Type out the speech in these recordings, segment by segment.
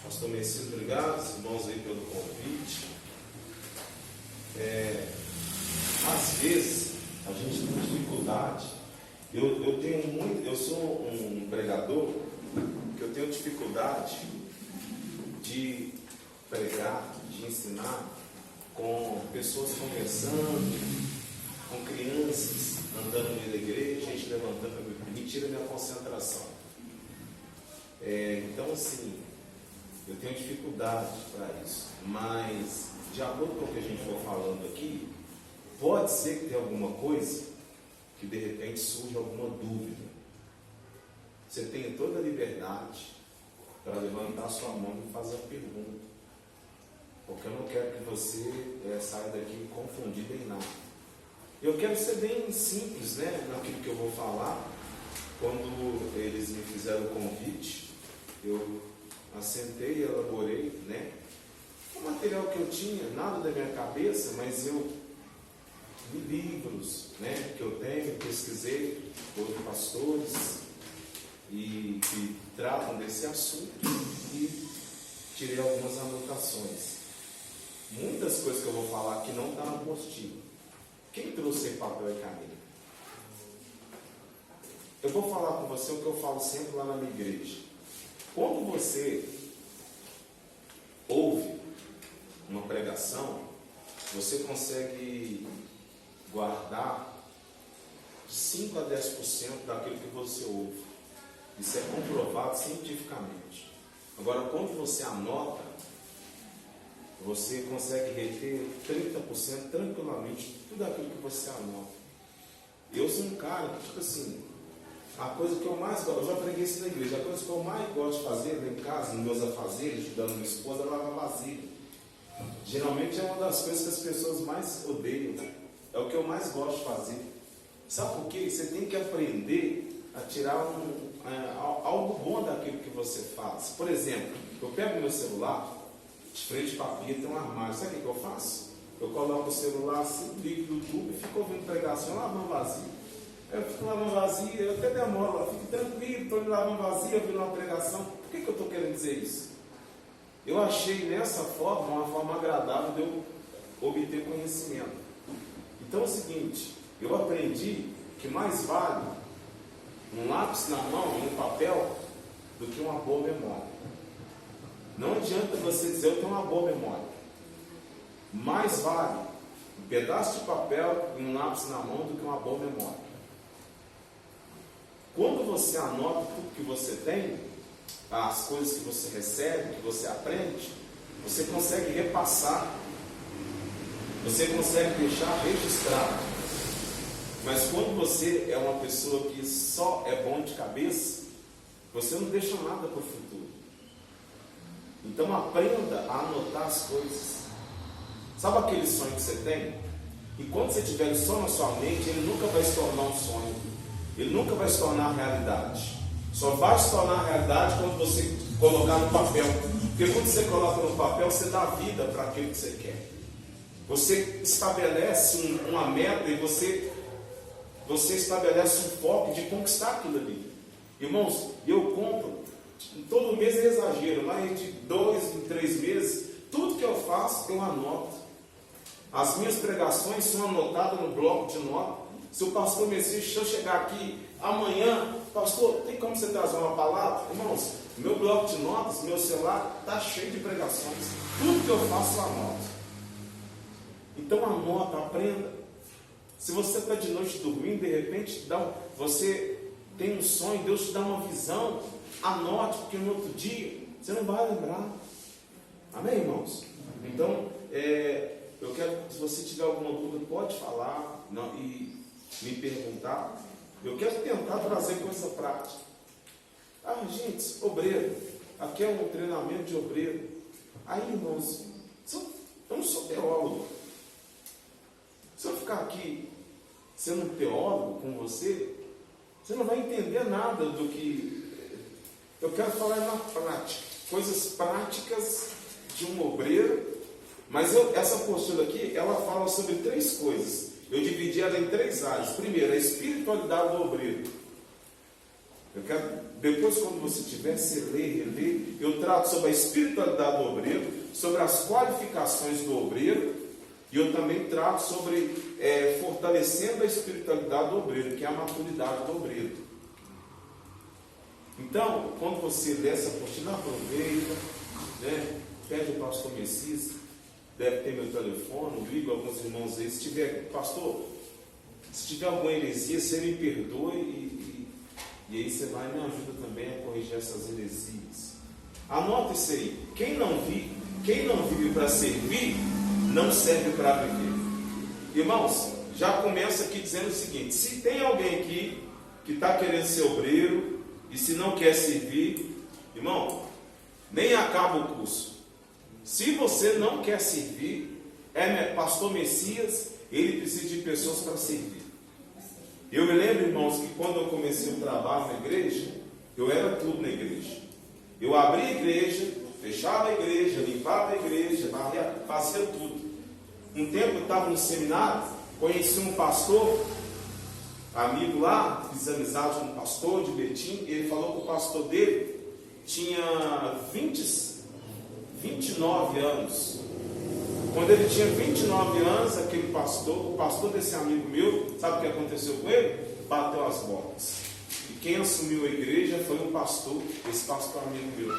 Pastor Messias, obrigado, irmãos, aí pelo convite. Às vezes a gente tem dificuldade. Eu sou um pregador que eu tenho dificuldade de pregar, de ensinar com pessoas conversando, com crianças andando no meio da igreja, gente levantando, me tira minha concentração. Então, assim, eu tenho dificuldade para isso, mas de acordo com o que a gente for falando aqui, pode ser que tenha alguma coisa que de repente surja alguma dúvida. Você tem toda a liberdade para levantar sua mão e fazer a pergunta, porque eu não quero que você saia daqui confundido em nada. Eu quero ser bem simples, naquilo que eu vou falar. Quando eles me fizeram o convite, eu assentei, elaborei, o material que eu tinha, nada da minha cabeça, mas eu li livros, que eu tenho, pesquisei, outros pastores e que tratam desse assunto e tirei algumas anotações. Muitas coisas que eu vou falar aqui não estão na apostila. Quem trouxe papel e caneta? Eu vou falar com você o que eu falo sempre lá na minha igreja. Quando você ouve uma pregação, você consegue guardar 5 a 10% daquilo que você ouve. Isso é comprovado cientificamente. Agora, quando você anota, você consegue reter 30% tranquilamente tudo aquilo que você anota. Eu sou um cara que, tipo assim, a coisa que eu mais gosto, eu já preguei isso na igreja, a coisa que eu mais gosto de fazer lá em casa, nos meus afazeres, ajudando minha esposa, é lavar vasilha. Geralmente é uma das coisas que as pessoas mais odeiam. É o que eu mais gosto de fazer. Sabe por quê? Você tem que aprender a tirar algo bom daquilo que você faz. Por exemplo, eu pego meu celular, de frente para a pia tem um armário. Sabe o que eu faço? Eu coloco o celular assim, ligo no YouTube e fico ouvindo pregação, lavando vasilha. Eu fico lavando vasilha, eu até demoro lá, fico tranquilo, estou lavando vasilha, ouvindo uma pregação. Por que eu estou querendo dizer isso? Eu achei nessa forma uma forma agradável de eu obter conhecimento. Então é o seguinte, eu aprendi que mais vale um lápis na mão e um papel do que uma boa memória. Não adianta você dizer eu tenho uma boa memória. Mais vale um pedaço de papel e um lápis na mão do que uma boa memória. Quando você anota tudo que você tem, as coisas que você recebe, que você aprende, você consegue repassar, você consegue deixar registrado. Mas quando você é uma pessoa que só é bom de cabeça, você não deixa nada para o futuro. Então aprenda a anotar as coisas. Sabe aquele sonho que você tem? E quando você tiver ele só na sua mente, ele nunca vai se tornar um sonho. Ele nunca vai se tornar realidade. Só vai se tornar realidade quando você colocar no papel. Porque quando você coloca no papel, você dá vida para aquilo que você quer. Você estabelece uma meta e você estabelece um foco de conquistar aquilo ali. Irmãos, eu compro, todo mês é exagero, mais de 2 em 3 meses, tudo que eu faço eu anoto. As minhas pregações são anotadas no bloco de notas. Se o pastor Messias, se eu chegar aqui amanhã, pastor, tem como você trazer uma palavra? Irmãos, meu bloco de notas, meu celular está cheio de pregações. Tudo que eu faço eu anoto. Então anota, aprenda. Se você está de noite dormindo, de repente você tem um sonho, Deus te dá uma visão, anote, porque no outro dia você não vai lembrar. Amém, irmãos? Então, eu quero que se você tiver alguma dúvida, pode falar e me perguntar. Eu quero tentar trazer coisa prática. Gente, obreiro, aqui é um treinamento de obreiro. Aí, irmãos, eu não sou teólogo. Se eu ficar aqui sendo um teólogo com você, você não vai entender nada do que eu quero falar na prática. Coisas práticas de um obreiro. Mas essa postura aqui, ela fala sobre 3 coisas. Eu dividi ela em 3 áreas. Primeiro, a espiritualidade do obreiro. Eu quero depois quando você tiver, você lê, relê. Eu trato sobre a espiritualidade do obreiro, sobre as qualificações do obreiro, e eu também trato sobre fortalecendo a espiritualidade do obreiro, que é a maturidade do obreiro. Então, quando você lê essa apostila, aproveita, né? Pede o pastor Messias, deve ter meu telefone, ligo alguns irmãos aí. Se tiver, pastor, se tiver alguma heresia, você me perdoe e aí você vai e me ajuda também a corrigir essas heresias. Anota isso aí. Quem não vive para servir, não serve para viver. Irmãos, já começa aqui dizendo o seguinte: se tem alguém aqui que está querendo ser obreiro e se não quer servir, irmão, nem acaba o curso. Se você não quer servir, pastor Messias, ele precisa de pessoas para servir. Eu me lembro, irmãos, que quando eu comecei o trabalho na igreja, eu era tudo na igreja. Eu abria a igreja, fechava a igreja, limpava a igreja, fazia tudo. Um tempo eu estava no seminário, conheci um pastor, amigo lá, fiz amizade com um pastor de Betim, e ele falou que o pastor dele tinha 29 anos. Quando ele tinha 29 anos, aquele pastor, o pastor desse amigo meu, sabe o que aconteceu com ele? Bateu as botas. E quem assumiu a igreja foi um pastor, esse pastor amigo meu.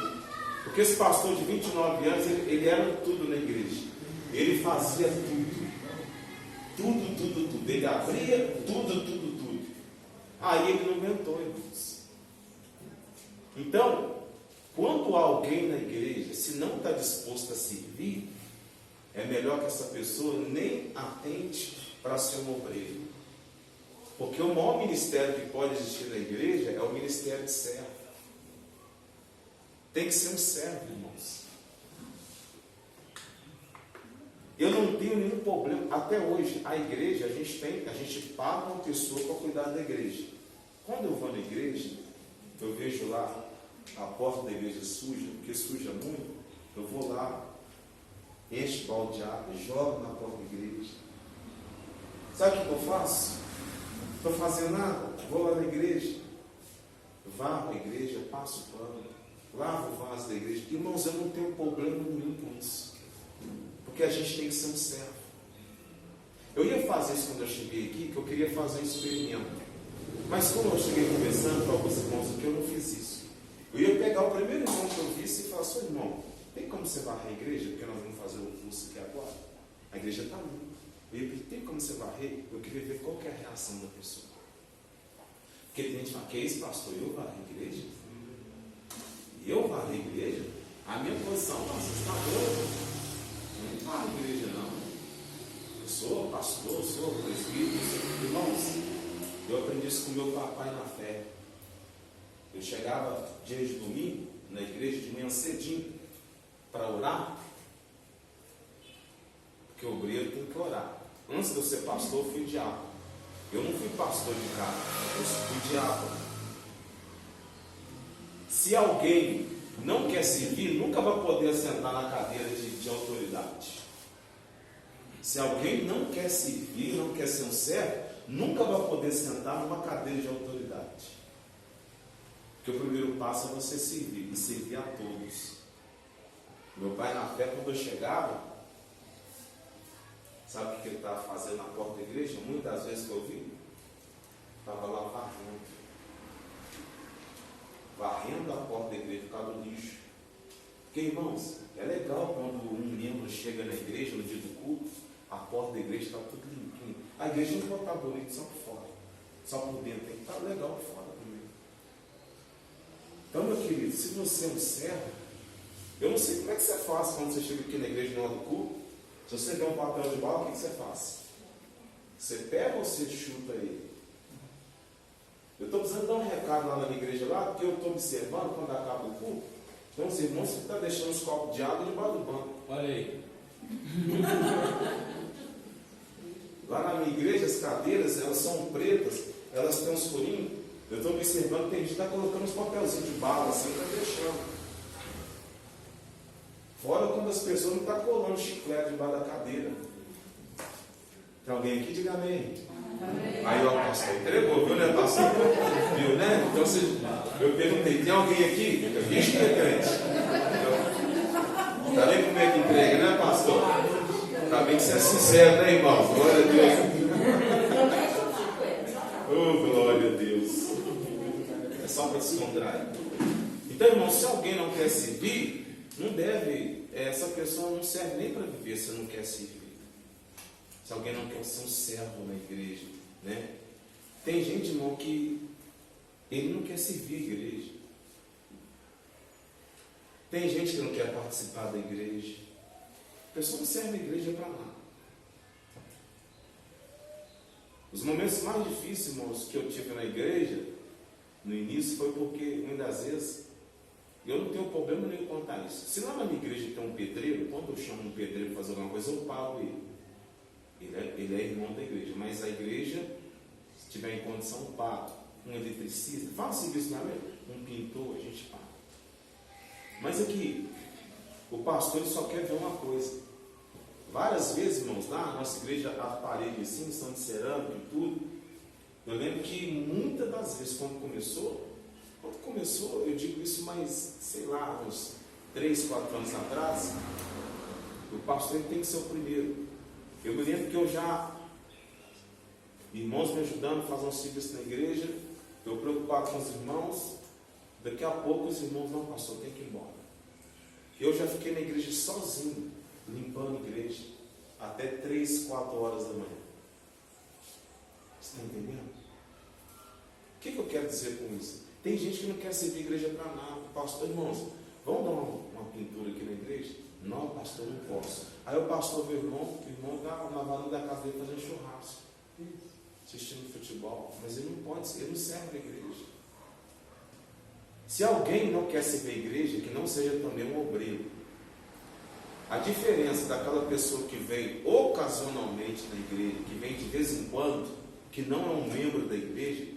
Porque esse pastor de 29 anos, ele era tudo na igreja. Ele fazia tudo. Tudo. Ele abria tudo. Aí ele não aguentou, irmãos. Então, quando alguém na igreja, se não está disposto a servir, é melhor que essa pessoa nem atente para ser um obreiro. Porque o maior ministério que pode existir na igreja é o ministério de servo. Tem que ser um servo, irmãos. Eu não tenho nenhum problema. Até hoje, a igreja, a gente paga uma pessoa para cuidar da igreja. Quando eu vou na igreja, eu vejo lá a porta da igreja suja, porque suja muito, eu vou lá, enche o balde de água, jogo na porta da igreja. Sabe o que eu faço? Não estou fazendo nada, vou lá na igreja, varro a igreja, passo o pano, lavo o vaso da igreja. Irmãos, eu não tenho problema nenhum com isso, porque a gente tem que ser um servo. Eu ia fazer isso quando eu cheguei aqui, que eu queria fazer um experimento, mas como eu cheguei conversando com alguns irmãos aqui, eu não fiz isso. Eu ia pegar o primeiro irmão que eu visse e falar: seu irmão, tem como você varrer a igreja? Porque nós vamos fazer o curso aqui agora. A igreja está limpa. Eu ia pedir: tem como você varrer? Eu queria ver qual que é a reação da pessoa. Porque tem gente que fala: que é isso, pastor? Eu varrer a igreja? Eu varrer a igreja? A minha posição, nossa, você está doido? Eu não varro a igreja, não. Eu sou pastor, sou presbítero. Irmãos, eu aprendi isso com meu papai na fé. Eu chegava dia de domingo na igreja de manhã cedinho para orar, porque o obreiro tem que orar. Antes de eu ser pastor, eu fui diácono. Eu não fui pastor de casa, eu fui diácono. Se alguém não quer servir, nunca vai poder sentar na cadeira de autoridade. Se alguém não quer servir, não quer ser um servo, nunca vai poder sentar numa cadeira de autoridade. Porque o primeiro passo é você servir, e servir a todos. Meu pai na fé, quando eu chegava, sabe o que ele estava fazendo na porta da igreja? Muitas vezes que eu vi, estava lá varrendo a porta da igreja por causa do lixo. Porque, irmãos, é legal quando um membro chega na igreja no dia do culto, a porta da igreja está tudo limpinho. A igreja não pode estar bonita só por fora, só por dentro, tem que estar legal por fora também. Então, meu querido, se você é um servo, eu não sei como é que você faz quando você chega aqui na igreja na hora do culto. Se você vê um papel de bala, o que você faz? Você pega ou você chuta ele? Eu estou precisando dar um recado lá na minha igreja, lá, porque eu estou observando quando acaba o culto. Tem uns irmãos que estão deixando os copos de água debaixo do banco. Olha aí. Lá na minha igreja, as cadeiras, elas são pretas, elas têm uns furinhos. Eu estou observando que tem gente que está colocando uns papelzinhos de bala assim, está deixando. Fora quando as pessoas não estão colando chiclete debaixo da cadeira. Tem alguém aqui? Diga amém. Aí o pastor entregou, viu, né, pastor? Viu, né? Então eu perguntei, tem alguém aqui? Eu disse que é crente. Tá vendo como é que entrega, né, pastor? Tá bem que você é sincero, né, irmão? Glória a Deus. Oh, glória a Deus. É só para descontrair. Então, irmão, se alguém não quer servir, não deve, essa pessoa não serve nem para viver se não quer servir. Se alguém não quer ser um servo na igreja, né? Tem gente, irmão, que ele não quer servir a igreja. Tem gente que não quer participar da igreja. A pessoa não serve a igreja para nada. Os momentos mais difíceis, irmãos, que eu tive na igreja, no início, foi porque, muitas das vezes, eu não tenho problema nenhum contar isso. Se lá na minha igreja tem um pedreiro, quando eu chamo um pedreiro para fazer alguma coisa, eu pago ele. Ele é irmão da igreja, mas a igreja, se tiver em condição, eu pago. Um eletricista, faz serviço na minha, um pintor, a gente paga. Mas aqui, o pastor ele só quer ver uma coisa. Várias vezes, irmãos, lá na nossa igreja, as paredes assim, são de cerâmica e tudo. Eu lembro que muitas das vezes, quando começou, eu digo isso mais, sei lá, uns 3, 4 anos atrás, o pastor ele tem que ser o primeiro. Eu me lembro que eu já, irmãos me ajudando a fazer um serviço na igreja, eu preocupado com os irmãos, daqui a pouco os irmãos, não, pastor, tem que ir embora. Eu já fiquei na igreja sozinho, limpando a igreja, até 3, 4 horas da manhã. Você está entendendo? O que eu quero dizer com isso? Tem gente que não quer servir a igreja para nada. Pastor, irmãos, vamos dar uma pintura aqui na igreja? Não, pastor, não posso. Aí o pastor vê o irmão está na varanda da casa dele fazendo churrasco, assistindo futebol, mas ele não pode, ele não serve a igreja. Se alguém não quer servir a igreja, que não seja também um obreiro. A diferença daquela pessoa que vem ocasionalmente na igreja, que vem de vez em quando, que não é um membro da igreja,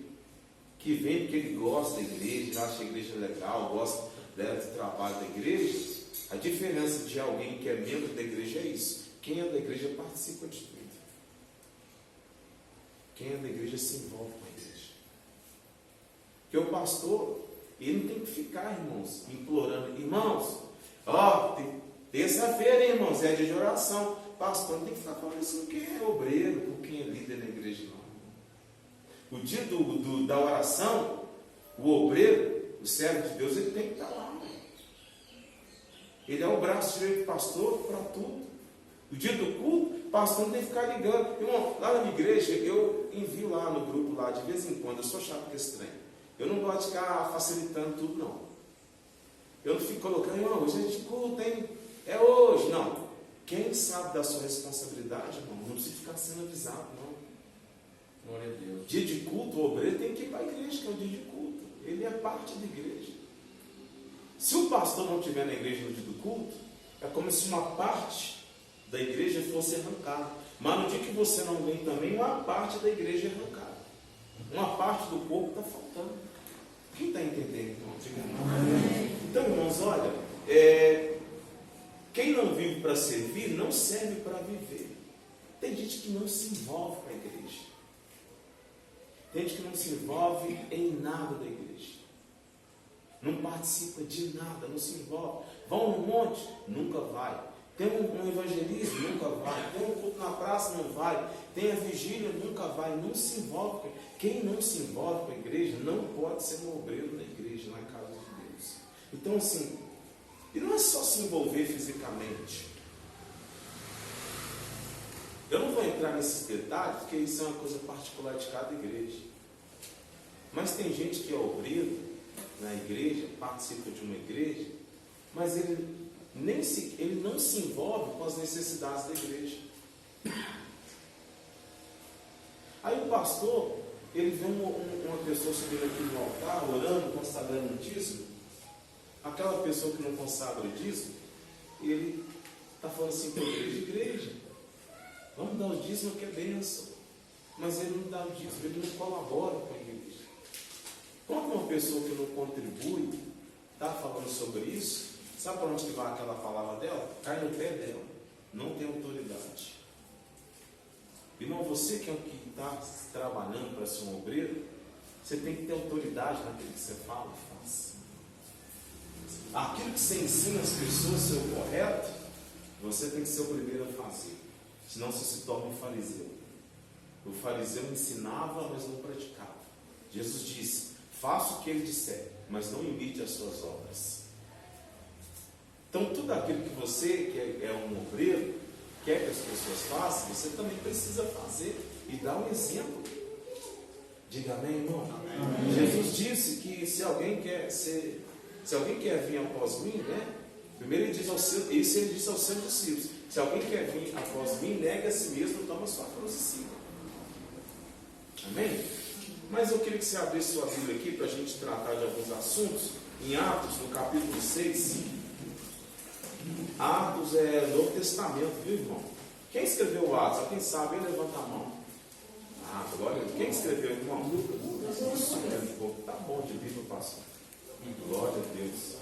que vem porque ele gosta da igreja, acha a igreja legal, gosta do trabalho da igreja, a diferença de alguém que é membro da igreja é isso. Quem é da igreja participa de tudo. Quem é da igreja se envolve com a igreja. Porque o pastor, ele tem que ficar, irmãos, implorando. Irmãos, terça-feira, irmãos, é dia de oração. Pastor não tem que ficar falando isso porque é obreiro, por quem é líder na igreja, não. O dia da oração, o obreiro, o servo de Deus, ele tem que estar lá. Ele é o braço direito do pastor para tudo. O dia do culto, o pastor não tem que ficar ligando. Irmão, lá na minha igreja, eu envio lá no grupo, lá de vez em quando, eu sou chato com esse trem. Eu não gosto de ficar facilitando tudo, não. Eu não fico colocando, irmão, hoje é de culto, hein? É hoje. Não. Quem sabe da sua responsabilidade, irmão, não precisa ficar sendo avisado, não. Glória a Deus. Dia de culto, o obreiro tem que ir para a igreja, que é o dia de culto. Ele é parte da igreja. Se o pastor não estiver na igreja no dia do culto, é como se uma parte da igreja fosse arrancada. Mas no dia que você não vem também, uma parte da igreja é arrancada. Uma parte do corpo está faltando. Quem está entendendo, irmão? Então, irmãos, olha, quem não vive para servir, não serve para viver. Tem gente que não se envolve com a igreja. Tem gente que não se envolve em nada da igreja. Não participa de nada, não se envolve. Vão no monte? Nunca vai. Tem um evangelismo? Nunca vai. Tem um culto na praça? Não vai. Tem a vigília? Nunca vai. Não se envolve. Quem não se envolve com a igreja não pode ser um obreiro na igreja, na casa de Deus. Então, assim, e não é só se envolver fisicamente. Eu não vou entrar nesses detalhes, porque isso é uma coisa particular de cada igreja. Mas tem gente que é obreiro na igreja, participa de uma igreja, mas ele não se envolve com as necessidades da igreja. Aí o pastor, ele vê uma pessoa subindo aqui no altar, orando, consagrando o dízimo. Aquela pessoa que não consagra o dízimo, ele está falando assim para a igreja, vamos dar o dízimo que é bênção. Mas ele não dá o dízimo, ele não colabora com a igreja. Quando uma pessoa que não contribui está falando sobre isso, sabe para onde que vai aquela palavra dela? Cai no pé dela. Não tem autoridade. Irmão, você que é o que está trabalhando para ser um obreiro, você tem que ter autoridade naquilo que você fala e faz. Aquilo que você ensina as pessoas a ser o correto, você tem que ser o primeiro a fazer. Senão você se torna um fariseu. O fariseu ensinava, mas não praticava. Jesus disse: faça o que ele disser, mas não imite as suas obras. Então tudo aquilo que você, que é um obreiro, quer que as pessoas façam, você também precisa fazer e dar um exemplo. Diga amém, irmão? Amém. Jesus disse que se alguém quer vir após mim, né? Primeiro ele disse aos seus discípulos: se alguém quer vir após mim, negue a si mesmo, toma sua cruz e siga. Amém? Mas eu queria que você abrisse sua Bíblia aqui para a gente tratar de alguns assuntos. Em Atos, no capítulo 6. Atos é Novo Testamento, viu, irmão? Quem escreveu o Atos? Quem sabe, levanta a mão. Glória a Deus. Quem escreveu, irmão? Lucas. Tá bom de Bíblia, pastor. Glória a Deus.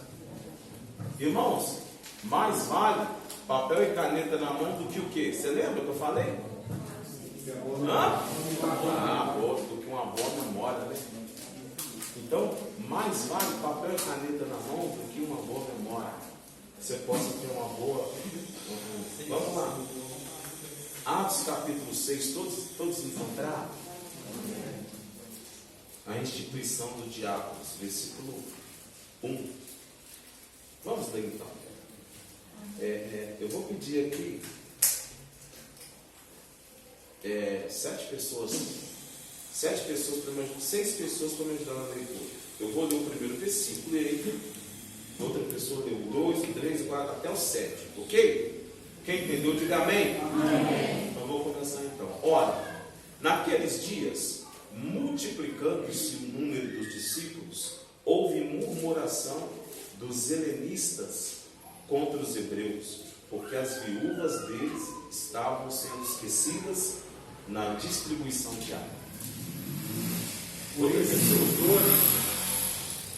Irmãos, mais vale papel e caneta na mão do que o quê? Você lembra que eu falei? Do que uma boa memória, né? Então, mais vale papel e caneta na mão do que uma boa memória. Você possa ter uma boa. Vamos lá. Atos capítulo 6, todos encontraram? A instituição do diáconos, versículo 1. Vamos ler então. Eu vou pedir aqui 6 pessoas para me ajudar na leitura. Eu vou ler o primeiro versículo e aí outra pessoa leu o 2, o 3, o 4 até o 7, ok? Quem entendeu, diga amém. Amém. Então vou começar então. Ora, naqueles dias, multiplicando-se o número dos discípulos, houve murmuração dos helenistas contra os hebreus, porque as viúvas deles estavam sendo esquecidas na distribuição diária. Por isso, os dois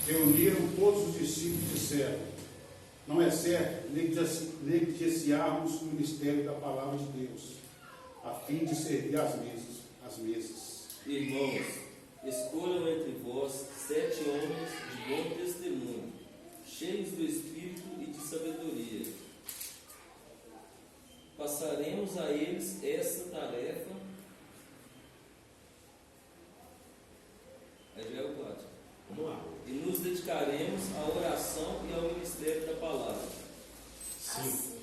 reuniram todos os discípulos e disseram: não é certo negligenciarmos o ministério da palavra de Deus, a fim de servir às mesas. Irmãos, escolham entre vós 7 homens de bom testemunho, cheios do Espírito e de sabedoria. Passaremos a eles essa tarefa. Aí já é o 4. Vamos lá. E nos dedicaremos à oração e ao ministério da palavra. Assim,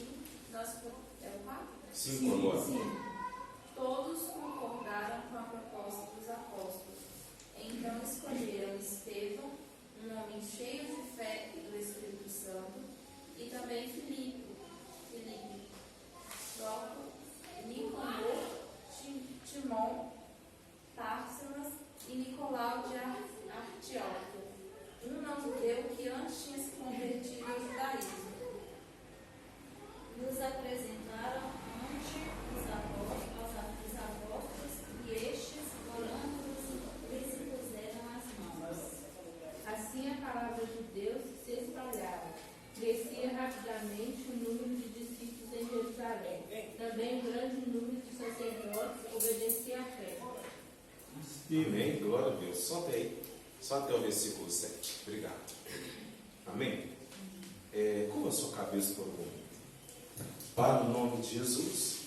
nós... É o 4? 5 agora. Sim. Todos concordaram com a proposta dos apóstolos. Então escolheram Estevão, um homem cheio de fé e do Espírito Santo, e também Filipe, Próprio, Nicanor, Timon, Társila e Nicolau de Antioquia, um não-judeu que antes tinha se convertido ao judaísmo. Nos apresentaram ante os apóstolos e estes, orando, lhes impuseram as mãos. Assim a palavra de Deus se espalhava. Crescia rapidamente o número de discípulos em Jerusalém. Também um grande número de sacerdotes obedecia à fé. Amém, glória a Deus. Só até o versículo 7. Obrigado. Amém? Curva a sua cabeça por um momento. Pai, no nome de Jesus,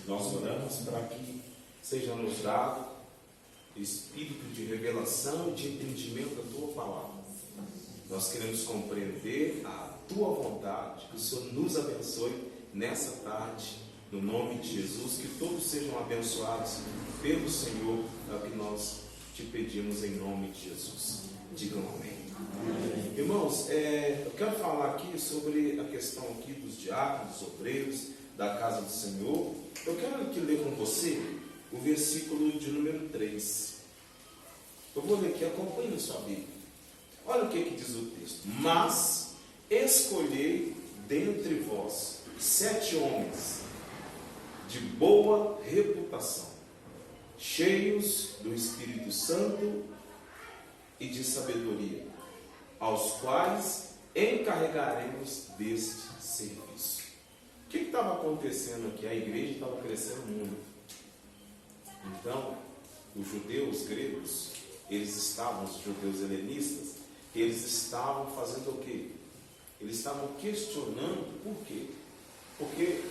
nós oramos para que seja nos dado espírito de revelação e de entendimento da Tua palavra. Nós queremos compreender a Tua vontade, que o Senhor nos abençoe nessa tarde, no nome de Jesus, que todos sejam abençoados pelo Senhor, é o que nós te pedimos em nome de Jesus. Digam amém. Amém. Irmãos, eu quero falar aqui sobre a questão aqui dos diáconos, dos obreiros, da casa do Senhor. Eu quero aqui ler com você o versículo de número 3. Eu vou ler aqui, acompanhe na sua Bíblia. Olha o que diz o texto. Mas escolhei dentre vós 7 homens de boa reputação, cheios do Espírito Santo e de sabedoria, aos quais encarregaremos deste serviço. O que estava acontecendo aqui? A igreja estava crescendo muito. Então, os judeus gregos, os judeus helenistas, eles estavam fazendo o quê? Eles estavam questionando por quê? Porque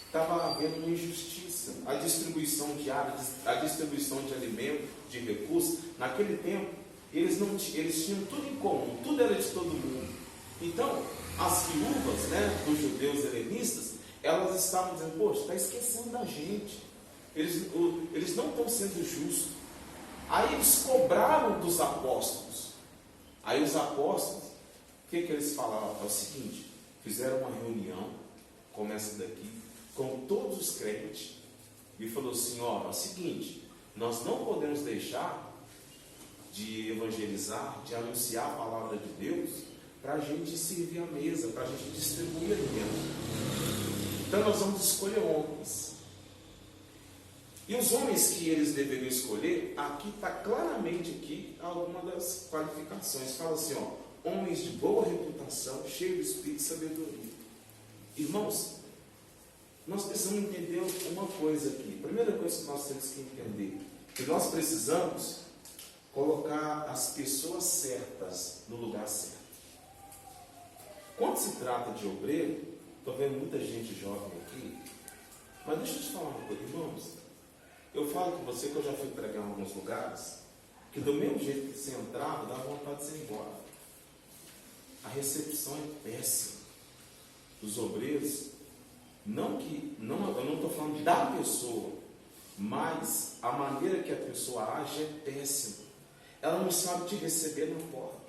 estava havendo uma injustiça. A distribuição de áreas, a distribuição de alimento, de recursos, naquele tempo, eles tinham tudo em comum, tudo era de todo mundo. Então, as viúvas, né, dos judeus helenistas, elas estavam dizendo, poxa, está esquecendo da gente. Eles não estão sendo justos. Aí eles cobraram dos apóstolos. Aí os apóstolos, o que eles falaram? É o seguinte, fizeram uma reunião, começa daqui, com todos os crentes, e falou assim, ó, é o seguinte, nós não podemos deixar de evangelizar, de anunciar a palavra de Deus, para a gente servir a mesa, para a gente distribuir alimento. Então nós vamos escolher homens. E os homens que eles deveriam escolher, aqui está claramente aqui alguma das qualificações. Fala assim, ó, homens de boa reputação, cheios de espírito e sabedoria. Irmãos, nós precisamos entender uma coisa aqui. A primeira coisa que nós temos que entender, que nós precisamos colocar as pessoas certas no lugar certo. Quando se trata de obreiro, estou vendo muita gente jovem aqui, mas deixa eu te falar uma coisa, irmãos. Eu falo com você que eu já fui pregar em alguns lugares, que do mesmo jeito que você entrava, dá vontade de você ir embora. A recepção é péssima. Os obreiros, eu não estou falando da pessoa, mas a maneira que a pessoa age é péssima. Ela não sabe te receber na porta.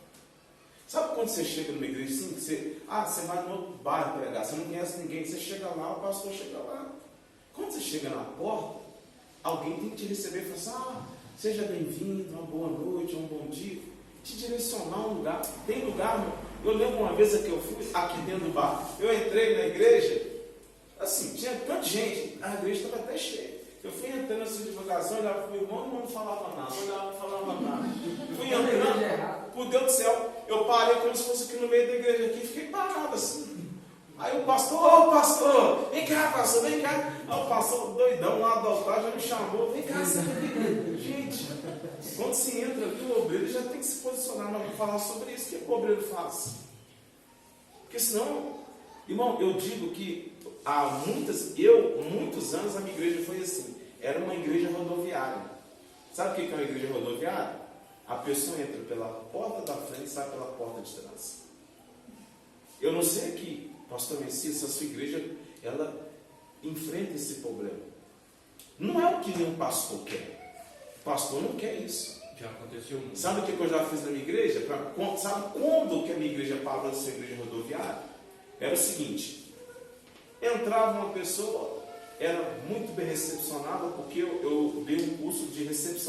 Sabe quando você chega numa igreja assim, você vai no outro bairro pregar, você não conhece ninguém, você chega lá, o pastor chega lá. Quando você chega na porta, alguém tem que te receber e falar assim, seja bem-vindo, uma boa noite, um bom dia, te direcionar a um lugar. Tem lugar, meu? Eu lembro uma vez que eu fui aqui dentro do bar, eu entrei na igreja, assim, tinha tanta gente, a igreja estava até cheia. Eu fui entrando assim devagarzinho, olhava para o irmão, não falava nada, olhava, não falava nada. Fui entrando, por Deus do céu, eu parei como se fosse aqui no meio da igreja aqui, fiquei parado assim. Aí o pastor, ô pastor, vem cá, pastor, vem cá. Aí o pastor doidão lá do altar já me chamou, vem cá, você vem. Gente, quando se entra aqui, o obreiro já tem que se posicionar para falar sobre isso. O que o obreiro faz? Porque senão, irmão, eu digo que há muitos anos a minha igreja foi assim, era uma igreja rodoviária. Sabe o que é uma igreja rodoviária? A pessoa entra pela porta da frente e sai pela porta de trás. Eu não sei aqui, pastor Messias, se a sua igreja, ela enfrenta esse problema. Não é o que nenhum pastor quer. O pastor não quer isso. Já aconteceu muito. Sabe o que eu já fiz na minha igreja? Sabe quando que a minha igreja parou de ser igreja rodoviária? Era o seguinte, entrava uma pessoa, era muito bem recepcionada, porque eu dei um curso de recepção